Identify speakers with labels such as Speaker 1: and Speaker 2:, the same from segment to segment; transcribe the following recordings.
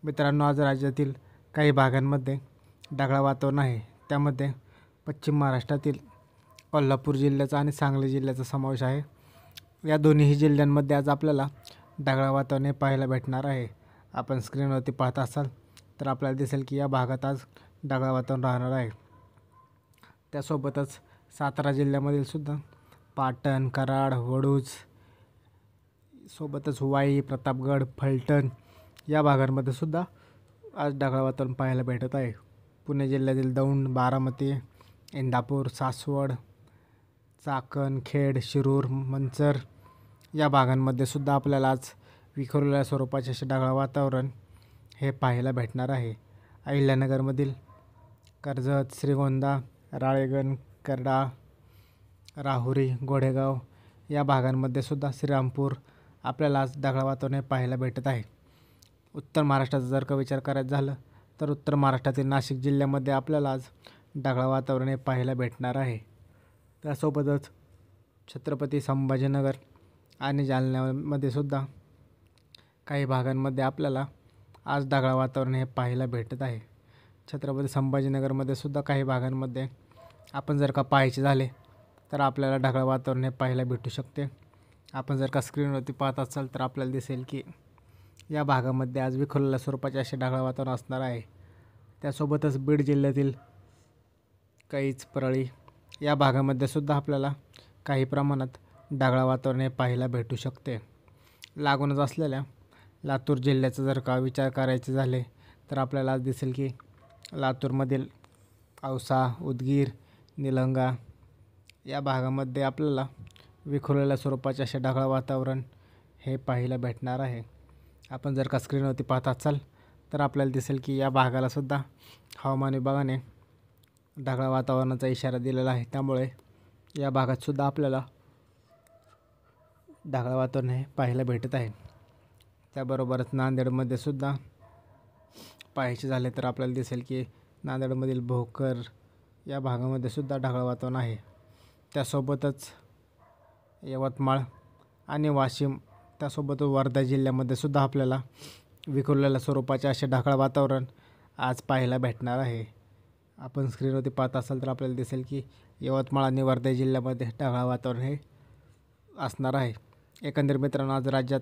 Speaker 1: मित्रांनो, आज राज्यातील काही भागांमध्ये ढगाळ वातावरण आहे. त्यामध्ये पश्चिम महाराष्ट्रातील कोल्हापूर जिल्ह्याचा आणि सांगली जिल्ह्याचा समावेश आहे. या दोन्ही जिल्ह्यांमध्ये आज आपल्याला ढगाळ वातावरण हे पाहायला भेटणार आहे. आपण स्क्रीनवरती पाहत असाल तर आपल्याला दिसेल की या भागात आज ढगाळ वातावरण राहणार आहे. त्यासोबतच सातारा जिल्ह्यामधील सुद्धा पाटण, कराड, वडूज सोबतच वाई, प्रतापगड, फलटण या भागांमध्ये सुद्धा आज ढगाळ वातावरण पाहायला भेटत आहे. पुणे जिल्ह्यातील दौंड, बारामती, इंदापूर, सासवड, चाकण, खेड, शिरूर, मंचर या भागांमध्ये सुद्धा आपल्याला आज विखुरलेल्या स्वरूपाचे असे ढगाळ वातावरण हे पाहायला भेटणार आहे. अहिल्यानगरमधील कर्जत, श्रीगोंदा, राळेगण, करडा, राहुरी, गोडेगाव या भागांमध्ये सुद्धा श्रीरामपूर आपल्याला आज ढगाळ वातावरण हे पाहायला भेटत आहे. उत्तर महाराष्ट्राचा जर का विचार करायचा झालं तर उत्तर महाराष्ट्रातील नाशिक जिल्ह्यामध्ये आपल्याला आज ढगाळ वातावरण हे पाहायला भेटणार आहे. त्यासोबतच छत्रपती संभाजीनगर आणि जालन्यामध्ये सुद्धा काही भागांमध्ये आपल्याला आज ढगाळ वातावरण हे पाहायला भेटत आहे. छत्रपती संभाजीनगरमध्ये सुद्धा काही भागांमध्ये आपण जर का पाहायचे झाले तर आपल्याला ढगाळ वातावरण हे पाहायला भेटू शकते. आपण जर का स्क्रीनवरती पाहत असाल तर आपल्याला दिसेल की या भागामध्ये आज विखुरलेल्या स्वरूपाचे असे ढगाळ वातावरण असणार आहे. त्यासोबतच बीड जिल्ह्यातील कैच, परळी या भागामध्ये सुद्धा आपल्याला काही प्रमाणात ढगाळ वातावरण हे पाहायला भेटू शकते. लागूनच असलेल्या लातूर जिल्ह्याचा जर का विचार करायचे झाले तर आपल्याला आज दिसेल की लातूरमधील औसा, उदगीर, निलंगा या भागामध्ये आपल्याला विखुरलेल्या स्वरूपाचे असे ढगाळ वातावरण हे पाहायला भेटणार आहे. आपण जर का स्क्रीनवरती पाहत असाल तर आपल्याला दिसेल की या भागाला सुद्धा हवामान विभागाने ढगाळ वातावरणाचा इशारा दिलेला आहे. त्यामुळे या भागात सुद्धा आपल्याला ढगाळ वातावरण हे पाहायला भेटत आहे. त्याबरोबरच नांदेडमध्ये सुद्धा पाहायचे झाले तर आपल्याला दिसेल की नांदेडमधील भोकर या भागामध्ये सुद्धा ढगाळ वातावरण आहे. त्यासोबतच यवतमाळ आणि वाशिम त्यासोबत वर्धा जिल्ह्यामध्ये सुद्धा आपल्याला विखुरलेल्या स्वरूपाचे असे ढगाळ वातावरण आज पाहायला भेटणार आहे. आपण स्क्रीनवरती पाहत असाल तर आपल्याला दिसेल की यवतमाळ आणि वर्धा जिल्ह्यामध्ये ढगाळ वातावरण हे असणार आहे. एकंदरीत मित्रांनो, आज राज्यात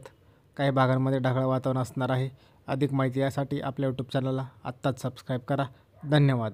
Speaker 1: काही भागांमध्ये ढगाळ वातावरण असणार आहे. अधिक माहिती यासाठी आपल्या यूट्यूब चॅनलला आत्ताच सबस्क्राईब करा. धन्यवाद.